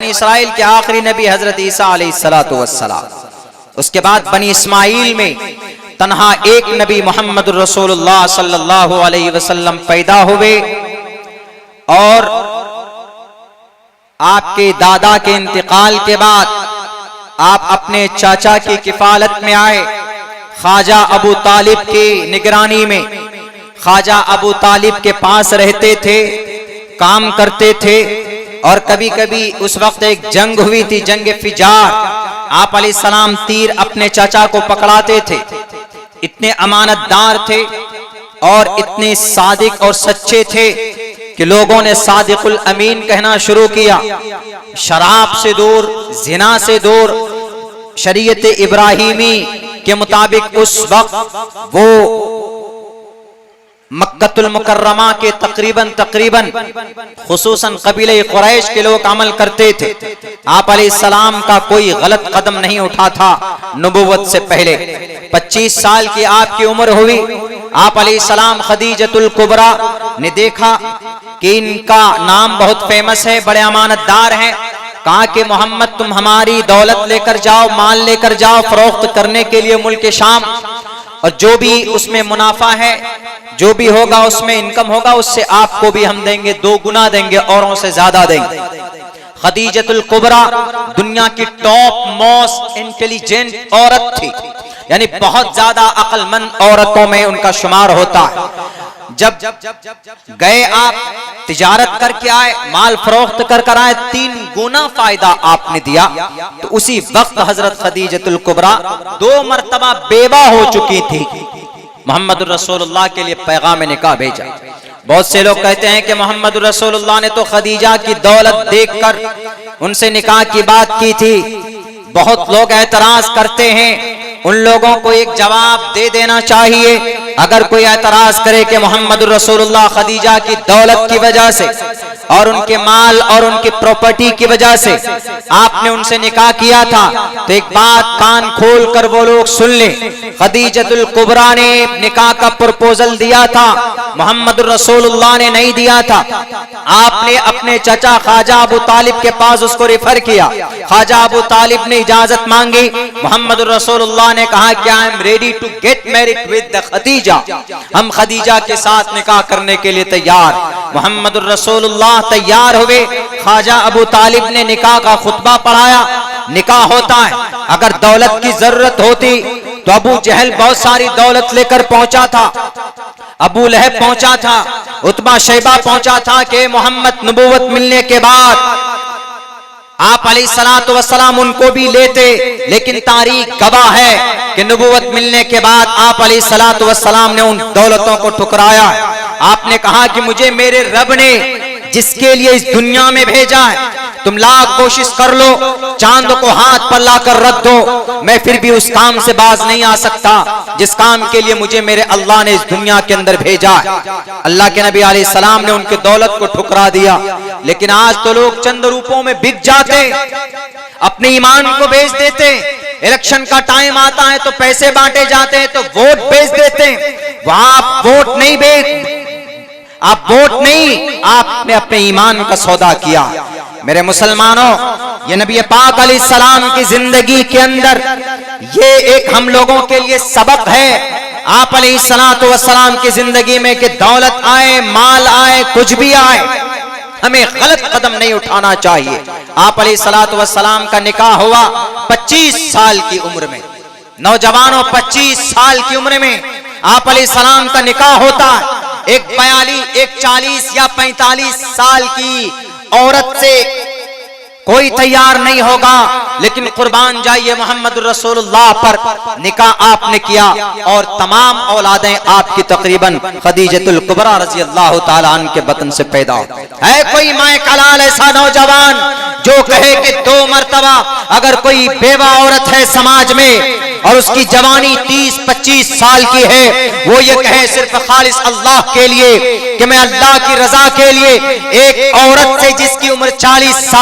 بنی اسرائیل کے آخری نبی حضرت عیسیٰ علیہ السلام، اس کے بعد بنی اسماعیل میں تنہا ایک نبی محمد رسول اللہ صلی اللہ علیہ وسلم پیدا ہوئے، اور آپ کے دادا کے انتقال کے بعد آپ اپنے چاچا کی کفالت میں آئے، خواجہ ابو طالب کی نگرانی میں۔ خواجہ ابو طالب کے پاس رہتے تھے، کام کرتے تھے، اور کبھی کبھی اس وقت ایک جنگ ہوئی تھی، جنگ فجار۔ آپ علیہ السلام تیر اپنے چاچا کو پکڑاتے تھے۔ اتنے امانت دار تھے اور اتنے صادق اور سچے تھے کہ لوگوں نے صادق الامین کہنا شروع کیا۔ شراب سے دور، زنا سے دور، شریعت ابراہیمی کے مطابق اس وقت وہ مکہ المکرمہ کے تقریباً خصوصاً قبیلہ قریش کے لوگ عمل کرتے تھے۔ آپ علیہ السلام کا کوئی غلط قدم نہیں اٹھا تھا نبوت سے پہلے۔ 25 سال کی آپ کی عمر ہوئی، آپ علیہ السلام خدیجۃ الکبریٰ نے دیکھا کہ ان کا نام بہت فیمس ہے، بڑے امانت دار ہیں۔ کہا کہ محمد تم ہماری دولت لے کر جاؤ، مال لے کر جاؤ فروخت کرنے کے لیے ملک شام، اور جو بھی اس میں منافع ہے، جو بھی ہوگا اس میں انکم ہوگا، اس سے آپ کو بھی ہم دیں گے، 2 گنا دیں گے، اوروں سے زیادہ دیں گے۔ خدیجۃ الکبریٰ دنیا کی ٹاپ موسٹ انٹیلیجنٹ عورت تھی، یعنی بہت زیادہ عقل مند عورتوں میں ان کا شمار ہوتا ہے۔ جب گئے آپ تجارت کر کے آئے، مال فروخت کر آئے، 3 گنا فائدہ آپ نے دیا، تو اسی وقت حضرت خدیجۃ الکبریٰ 2 مرتبہ بیوہ ہو چکی تھی۔ محمد رسول اللہ کے لیے پیغام نکاح بھیجا۔ بہت سے لوگ کہتے ہیں کہ محمد رسول اللہ نے تو خدیجہ کی دولت دیکھ کر ان سے نکاح کی بات کی تھی۔ بہت لوگ اعتراض کرتے ہیں، ان لوگوں کو ایک جواب دے دینا چاہیے۔ اگر کوئی اعتراض کرے کہ محمد رسول اللہ خدیجہ کی دولت کی وجہ سے اور ان کے مال اور ان کی پراپرٹی کی وجہ سے آپ نے ان سے نکاح کیا تھا، تو ایک بات کان کھول کر وہ لوگ سن لیں، خدیجۃ الکبریٰ نے نکاح کا پروپوزل دیا تھا، محمد رسول اللہ نے نہیں دیا تھا۔ آپ نے اپنے چچا خواجہ ابو طالب کے پاس اس کو ریفر کیا، خواجہ ابو طالب نے اجازت مانگی، محمد رسول اللہ نے کہا کہ I am ready to get married with the Khadija, ہم خدیجہ کے ساتھ نکاح کرنے کے لیے تیار۔ محمد رسول اللہ تیار ہوئے، خواجہ ابو طالب نے نکاح کا خطبہ پڑھایا۔ نکاح ہوتا ہے، اگر دولت کی ضرورت ہوتی تو ابو جہل بہت ساری دولت لے کر پہنچا تھا، ابو لہب پہنچا تھا، عتبہ شیبہ پہنچا تھا کہ محمد نبوت ملنے کے بعد آپ علیہ السلام ان کو بھی لیتے، لیکن تاریخ گواہ ہے کہ نبوت ملنے کے بعد آپ علیہ السلام نے ان دولتوں کو ٹھکرایا۔ آپ نے کہا کہ مجھے میرے رب نے جس کے لیے اس دنیا میں بھیجا ہے، تم لاکھ کوشش کر لو، چاند کو ہاتھ پر لا کر رکھ دو، میں پھر بھی اس کام سے باز نہیں آ سکتا جس کام کے لیے مجھے میرے اللہ نے اس دنیا کے اندر بھیجا ہے۔ اللہ کے نبی علیہ السلام نے ان کی دولت کو ٹھکرا دیا، لیکن آج تو لوگ چند روپوں میں بک جاتے، اپنے ایمان کو بیچ دیتے۔ الیکشن کا ٹائم آتا ہے تو پیسے بانٹے جاتے ہیں تو ووٹ بیچ دیتے ہیں۔ وہاں آپ ووٹ نہیں، آپ نے اپنے ایمان کا سودا کیا۔ میرے مسلمانوں، یہ نبی پاک علیہ السلام کی زندگی کے اندر یہ ایک ہم لوگوں کے لیے سبق ہے۔ آپ علیہ السلام کی زندگی میں کہ دولت آئے، مال آئے، کچھ بھی آئے، ہمیں غلط قدم نہیں اٹھانا چاہیے۔ آپ علیہ السلام کا نکاح ہوا 25 سال کی عمر میں۔ نوجوانوں، 25 سال کی عمر میں آپ علیہ السلام کا نکاح ہوتا ہے۔ ایک 42، ایک 40 یا 45 سال کی عورت سے کوئی تیار نہیں ہوگا، لیکن قربان جائیے محمد رسول اللہ پر نکاح آپ نے کیا، اور تمام اولادیں آپ کی تقریباً خدیجۃ الکبریٰ رضی اللہ تعالیٰ عنہ کے بطن سے پیدا ہے۔ کوئی مائے کلال ایسا نوجوان جو کہے کہ 2 مرتبہ اگر کوئی بیوہ عورت ہے سماج میں اور اس کی جوانی 30-25 سال کی ہے، وہ یہ کہے صرف خالص اللہ کے لیے کہ میں اللہ کی رضا کے لیے ایک عورت سے جس کی عمر 40 سال